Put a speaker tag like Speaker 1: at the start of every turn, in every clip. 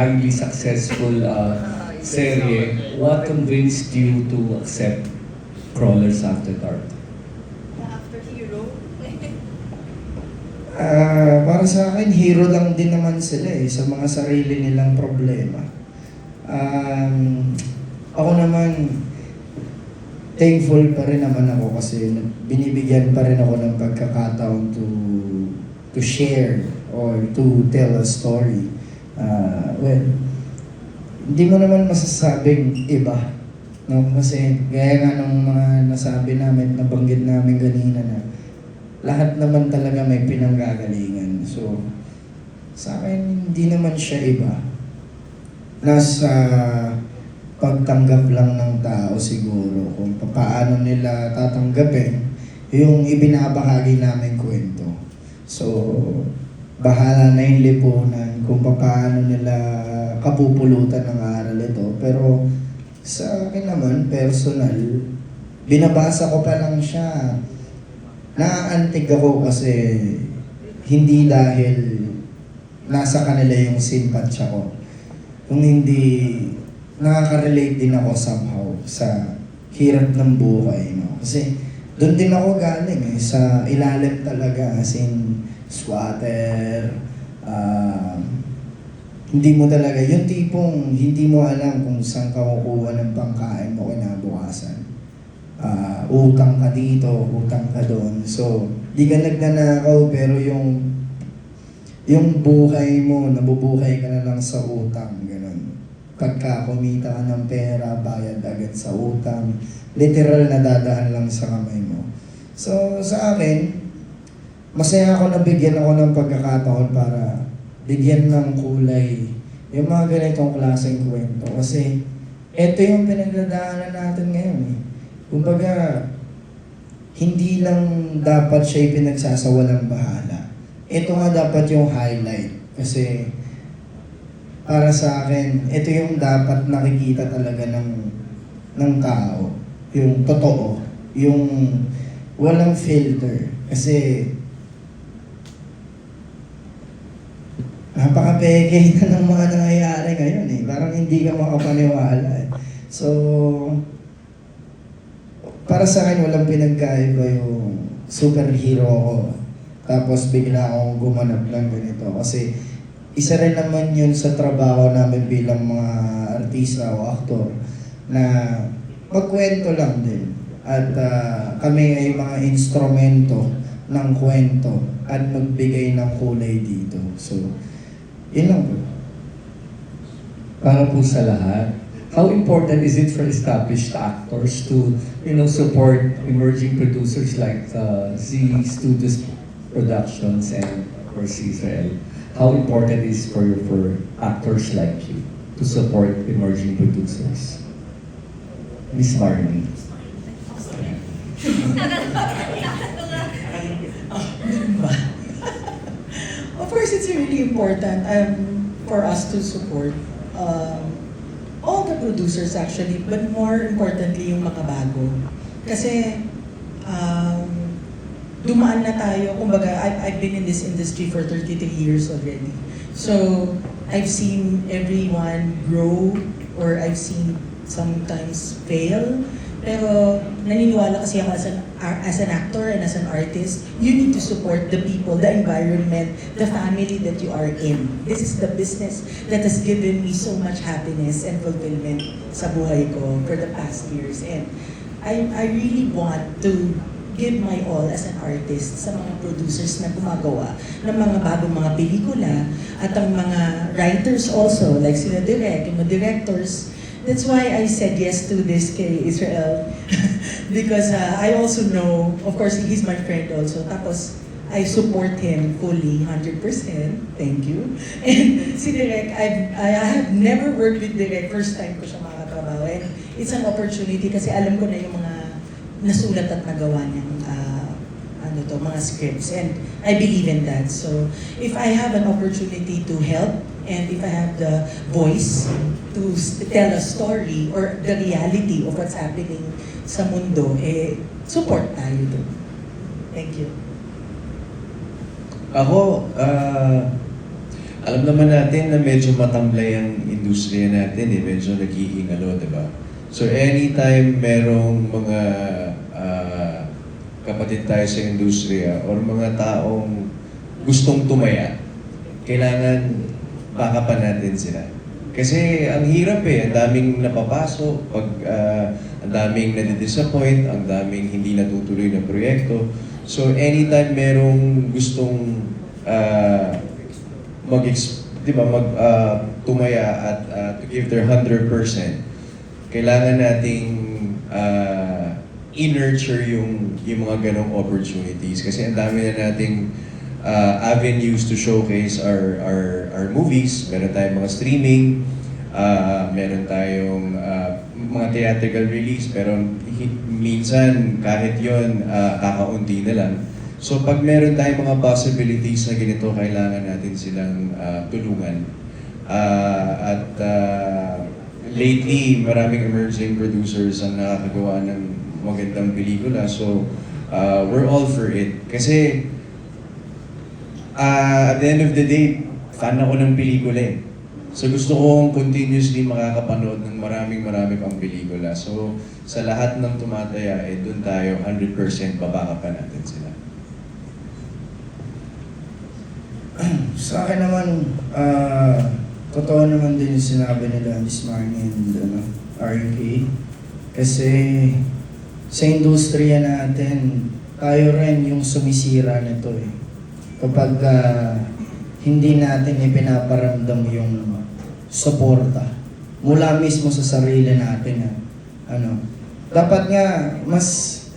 Speaker 1: highly successful serye, what convinced you to accept Crawlers After Dark?
Speaker 2: After Hero.
Speaker 3: Para sa akin, hero lang din naman sila sa mga sarili nilang problema. Ako naman, thankful pa rin naman ako kasi binibigyan pa rin ako ng pagkakataon to share or to tell a story. Well, hindi mo naman masasabing iba. No? Kasi gaya nga ng mga nasabi namin, nabanggit namin kanina na lahat naman talaga may pinanggagalingan. So, sa akin, hindi naman siya iba. Nasa pagtanggap lang ng tao siguro kung paano nila tatanggapin yung ibinabahagi namin kwento. So, bahala na yung lipunan kung paano nila kapupulutan ng aral ito. Pero sa akin naman, personal, binabasa ko pa lang siya. Naaantig ako kasi hindi dahil nasa kanila yung simpatsya ko. Kung hindi, nakaka-relate din ako somehow sa hirap ng buhay. No? Kasi doon din ako galing sa ilalim talaga. As in, squatter, hindi mo talaga, yung tipong hindi mo alam kung saan ka kukuha ng pangkain mo kinabukasan. Utang ka dito, utang ka doon. So, di ka nagnanakaw pero yung buhay mo, nabubuhay ka na lang sa utang, ganun. Pagka kumita ka ng pera, bayad agad sa utang. Literal na dadaan lang sa kamay mo. So, sa akin, masaya ako na bigyan ako ng pagkakataon para bigyan ng kulay yung mga ganitong klaseng kwento. Kasi ito yung pinagdadaanan natin ngayon Kumbaga, hindi lang dapat siya pinagsasawalang bahala. Ito nga dapat yung highlight. Kasi para sa akin, ito yung dapat nakikita talaga ng tao. Yung totoo. Yung walang filter. Kasi napaka-peke na ng mga nangyayari ngayon Parang hindi ka makapaniwala So, para sa akin, walang pinagkaiba yung superhero ko. Tapos bigla akong gumanap ng ganito. Kasi isa rin naman yun sa trabaho namin bilang mga artista o aktor na magkwento lang din. At kami ay mga instrumento ng kwento at magbigay ng kulay dito. So, yun lang po.
Speaker 1: Para po sa lahat, how important is it for established actors to, support emerging producers like Z Studios Productions and for Israel? How important is for actors like you to support emerging producers? Miss Marnie.
Speaker 4: Of course, it's really important for us to support all the producers actually, but more importantly yung mga bago. Kasi dumaan na tayo, kumbaga I've been in this industry for 33 years already. So I've seen everyone grow or I've seen sometimes fail. Pero naniniwala kasi ako as an actor and as an artist, you need to support the people, the environment, the family that you are in. This is the business that has given me so much happiness and fulfillment sa buhay ko for the past years. And I really want to give my all as an artist sa mga producers na gumagawa ng mga bagong mga pelikula at ang mga writers also, like sila Direk, yung mga directors. That's why I said yes to this kay Israel because I also know, of course, he's my friend also. Tapos, I support him fully, 100%. Thank you. And si Direk, I have never worked with Direk. First time ko siya makatrabaho. And it's an opportunity kasi alam ko na yung mga nasulat at nagawa niyang mga scripts. And I believe in that. So, if I have an opportunity to help and if I have the voice to tell a story or the reality of what's happening sa mundo, support tayo doon. Thank you.
Speaker 1: Ako,
Speaker 5: alam naman natin na medyo matamlay ang industriya natin eh, medyo nag-iingalo, di ba? So anytime merong mga kapatid tayo sa industriya or mga taong gustong tumaya, kailangan backupan natin sila. Kasi ang hirap eh, ang daming napapasok, ang daming nadidisappoint, ang daming hindi natutuloy na proyekto. So anytime merong gustong tumaya at to give their 100%, kailangan nating i-nurture yung mga ganong opportunities. Kasi ang dami na nating avenues to showcase our movies. Meron tayong mga streaming, meron tayong mga theatrical release, pero minsan kahit yon kakaunti na lang. So pag meron tayong mga possibilities na ganito, kailangan natin silang tulungan. Lately, maraming emerging producers ang nakakagawa ng magandang pelikula. So we're all for it. Kasi at the end of the day, fan ako ng pelikula eh. So gusto kong continuously makakapanood ng marami pang pelikula. So sa lahat ng tumataya, doon tayo 100% babakapan natin sila.
Speaker 3: Sa akin naman, totoo naman din yung sinabi nila Miss Marnie and RK. Kasi sa industriya natin, tayo rin yung sumisira nito eh. Kapag hindi natin ipinaparamdam yung suporta mula mismo sa sarili natin. Dapat nga mas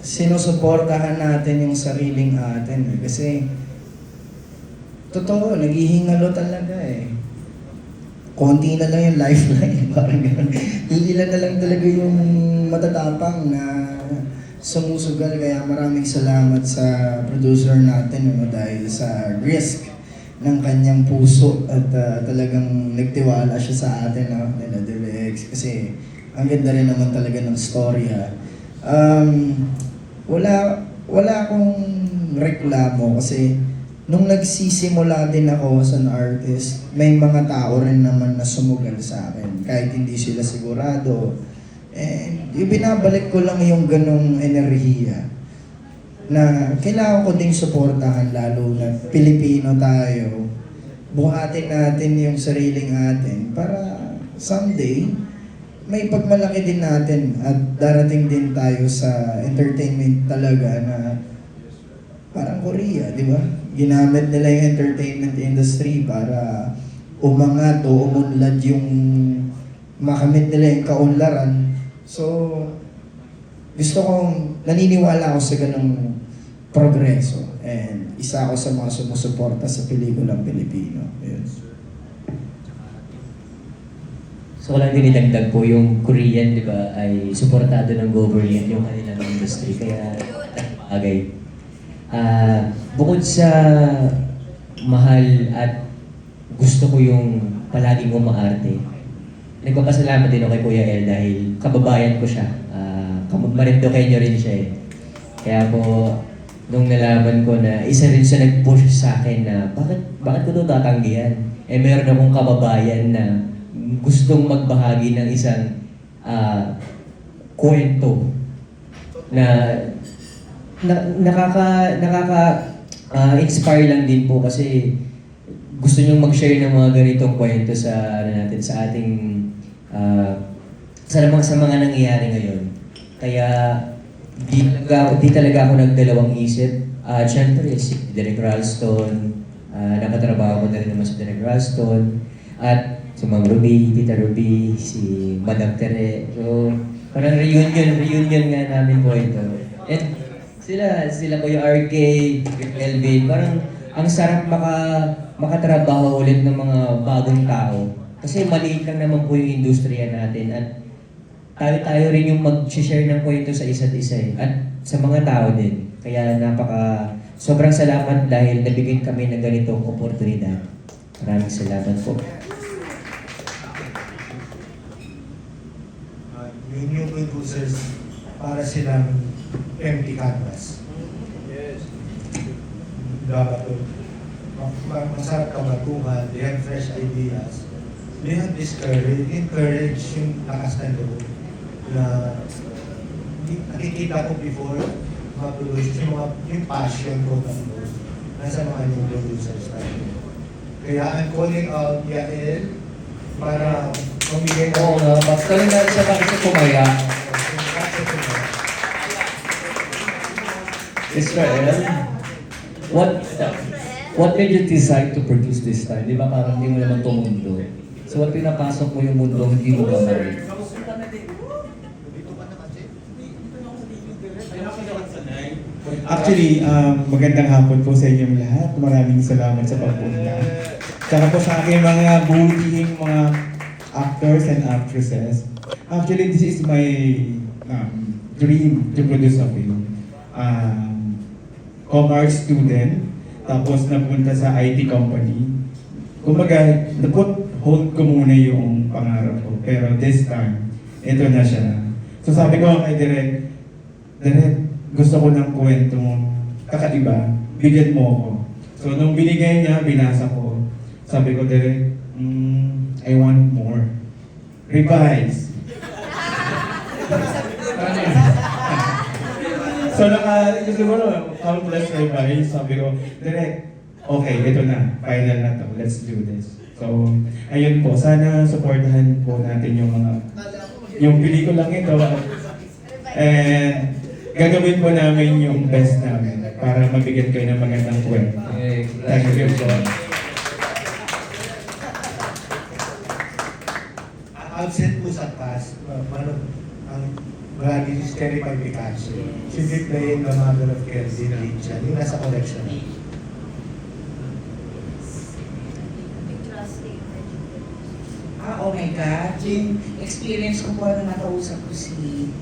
Speaker 3: sinusuportahan natin yung sariling atin eh. Kasi totoo, naghihingalo talaga eh. Konti na lang yung lifeline, parang gano'n. Ilan na lang talaga yung matatapang na sumusugal. Kaya maraming salamat sa producer natin dahil sa risk ng kanyang puso at talagang nagtiwala siya sa atin nila Direx. Kasi ang ganda rin naman talaga ng storya. Wala akong reklamo kasi nung nagsisimula din ako as an artist, may mga tao rin naman na sumugal sa akin. Kahit hindi sila sigurado. And ibinabalik ko lang yung ganong enerhiya na kailangan ko ding suportahan, lalo na Pilipino tayo. Buhatin natin yung sariling atin para someday may pagmalaki din natin at darating din tayo sa entertainment talaga na parang Korea, di ba? Ginamit nila yung entertainment industry para umangat o umunlad yung makamit nila yung kaunlaran. So, gusto kong, naniniwala ako sa ganung progreso. And isa ako sa mga sumusuporta sa pelikulang Pilipino. Yes.
Speaker 6: So, walang dinidagdag po yung Korean, di ba, ay suportado ng government yung kanilang industry. Kaya, bagay. Bukod sa mahal at gusto ko yung palaging umaarte, nagpapasalamat din ako kay Kuya El dahil kababayan ko siya. Marindokenyo rin siya eh. Kaya po, nung nalaman ko na isa rin siya nag-push sa akin na bakit ko ito tatanggihan? Eh meron akong kababayan na gustong magbahagi ng isang kwento na nakaka-inspire lang din po kasi gusto niyong mag-share ng mga ganitong kwento sa sa ating sa mga nangyayari ngayon. Kaya di talaga ako nagdalawang isip. Siyempre, si Derek Ralston, nakatrabaho ko na rin naman si Derek Ralston, at si Ma'am Ruby, Tita Ruby, si Madam Tere. So, parang reunion nga namin po ito. And sila Kuya RK, Elvin, parang ang sarap makatrabaho ulit ng mga bagong tao. Kasi maliit lang naman po yung industriya natin at tayo rin yung mag-share ng kwento sa isa't isa eh. At sa mga tao din. Kaya sobrang salamat dahil nabigyan kami ng ganitong oportunidad. Maraming salamat po.
Speaker 7: Yung new producers, para silang empty canvas. Yes. Dapat masarap ka matuhan, they have fresh ideas, they have this courage, encourage yung lakas ng loob na nakikita ko before mga producers, yung passion ko nasa mga new producers natin. Kaya I'm calling out Yael para mamigay
Speaker 1: Oo nga, basta rin natin siya bakit siya pumaya. Israel, what made you decide to produce this time? Di ba parang hindi mo naman itong mundo? So, what pinapasok mo yung mundo, hindi mo gagawin?
Speaker 8: Actually, magandang hapon po sa inyong lahat. Maraming salamat sa pagpunta. Saka po sa aking mga butihing mga actors and actresses. Actually, this is my dream to produce a film. Com-art student, tapos napunta sa IT company. Kumbaga, naput hold ko muna yung pangarap ko. Pero this time, ito na siya. So sabi ko kay Direk, gusto ko ng kwentong kakaiba, bigyan mo ako. So nung binigay niya, binasa ko. Sabi ko, Direk, I want more. Revise. So siguro, countless revise. Sabi ko, Direk, okay, ito na. Final na to. Let's do this. So, ayun po. Sana supportahan po natin yung pelikulang ito. And gagawin po namin yung best namin para mabigyan kayo ng magandang kwento. Thank you po.
Speaker 7: Absent po sa past, ang Brady is Terry Pai Picasso. She'll be playing the mother of Kelsey Richard. Yung nasa collection.
Speaker 2: Big trust in emerging producers.
Speaker 4: Oh my God. Yung experience ko po na nakausap ko si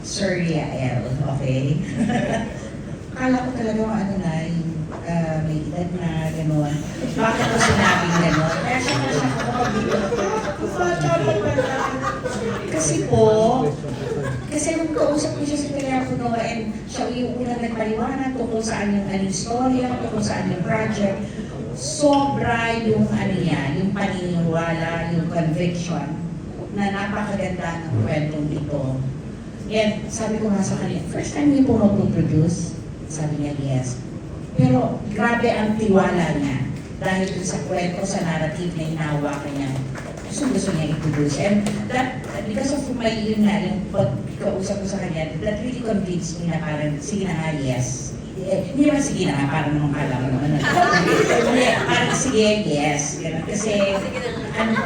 Speaker 4: Sir Yael, okay? Akala ko talaga yung may edad na gano'n. Bakit ko sinabing gano'n? Kaya siya kapag dito. Kasi nung kausap ko siya sa telepono and siya yung unang nagpaliwanag tungkol saan yung istorya, tungkol saan yung project, sobra yung yung paniniwala, yung conviction na napakaganda ng kwentong ito. And sabi ko nga sa kanya, first time niyo po mag-produce? Sabi niya, yes. Pero grabe ang tiwala niya dahil dun sa kwento, sa narrative na hinahawakan niya. Gusto niya i-produce. And that, because of yung pagkausap ko sa kanya, that really convinced me na parang, sige na nga, yes. Hindi naman sige na nga, parang nung alam mo naman. Parang sige, yes. Ganun. Kasi,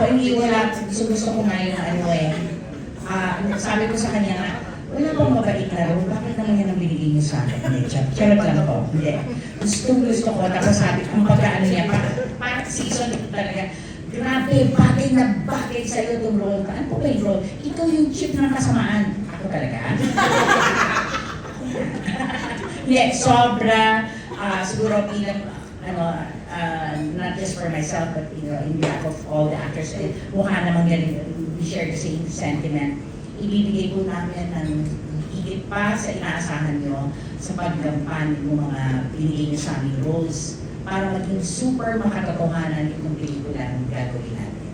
Speaker 4: hindi wala, gusto ko nga yung sabi ko sa kanya na, wala pang mabait na role, bakit naman yan ang binigay niyo sa akin? Hindi, charot lang ko. Hindi. Gusto ko, tapos sabi ko, niya, parang season ito talaga, grabe, bagay na bagay sa'yo itong role. Ano po ba yung role? Ikaw yung chip ng kasamaan. Ako talaga? Hindi, sobra, siguro bilang, not just for myself, but in behalf of all the actors, mukha namang galing, we share the same sentiment. Ibibigay po namin ng higit pa sa inaasahan nyo sa paggampan ng mga binigay nyo sa aming roles para maging super makatotohanan itong pelikula ng gagawin natin.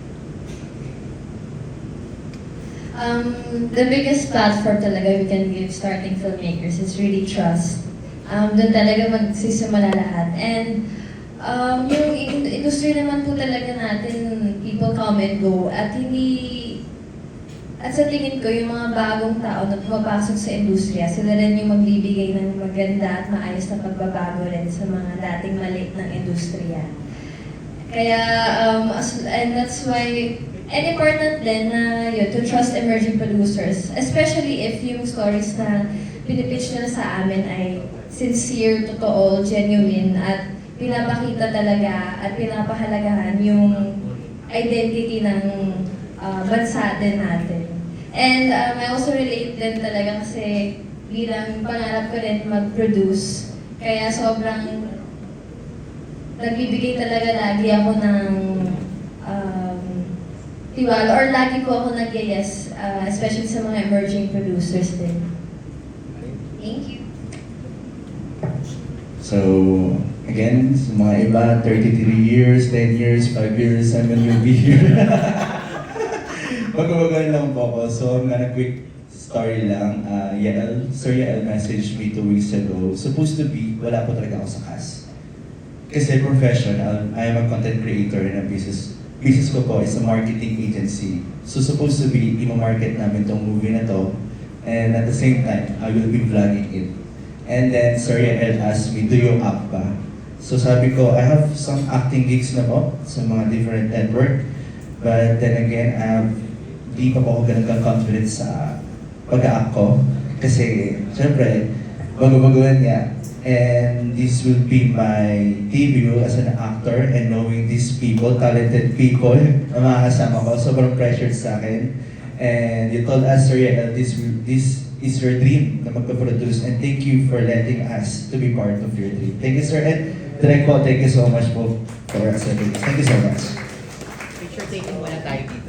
Speaker 9: The biggest platform talaga we can give starting filmmakers is really trust. Doon talaga magsisimula lahat. And yung industry naman po talaga natin, people come and go. At sa tingin ko, yung mga bagong tao na pumapasok sa industriya, sila rin yung magbibigay ng maganda at maayos na pagbabago rin sa mga dating maliit ng industriya. Kaya, and that's why, and important din na yun, to trust emerging producers, especially if yung stories na pinipitch nila sa amin ay sincere, totoo, genuine, at pinapakita talaga at pinapahalagahan yung identity ng bansa din natin. And I also relate din talaga kasi bilang pangarap ko rin mag-produce. Kaya sobrang nagbibigay talaga lagi ako ng tiwala or lagi ko ako nag-yes, especially sa mga emerging producers din. Thank you.
Speaker 5: So,
Speaker 10: Again, sa mga iba, 33 years, 10 years, 5 years, 7 will be here. Magbabagaan lang po ako. So, I'm gonna quick story lang. Sir Yael messaged me 2 weeks ago. Supposed to be, wala po talaga ako sa cast. Kasi professional, I am a content creator in a business. Business ko po is a marketing agency. So, supposed to be, i-market namin tong movie na to. And at the same time, I will be vlogging it. And then, Sir Yael asked me, do you act ba? So sabi ko, I have some acting gigs na po sa mga different network. But then again, di pa po ako ganun ka-confident sa pag-act ko. Kasi, syempre, bago-baguhan nga. And this will be my debut as an actor and knowing these people, talented people na makakasama ko. Sobrang pressured sa akin. And you told us, Sir Yael, this is your dream na magpa-produce. And thank you for letting us to be part of your dream. Thank you, Sir Ed. Direk po, thank you so much po for accepting this. Thank you so much.
Speaker 11: Picture taking muna tayo dito.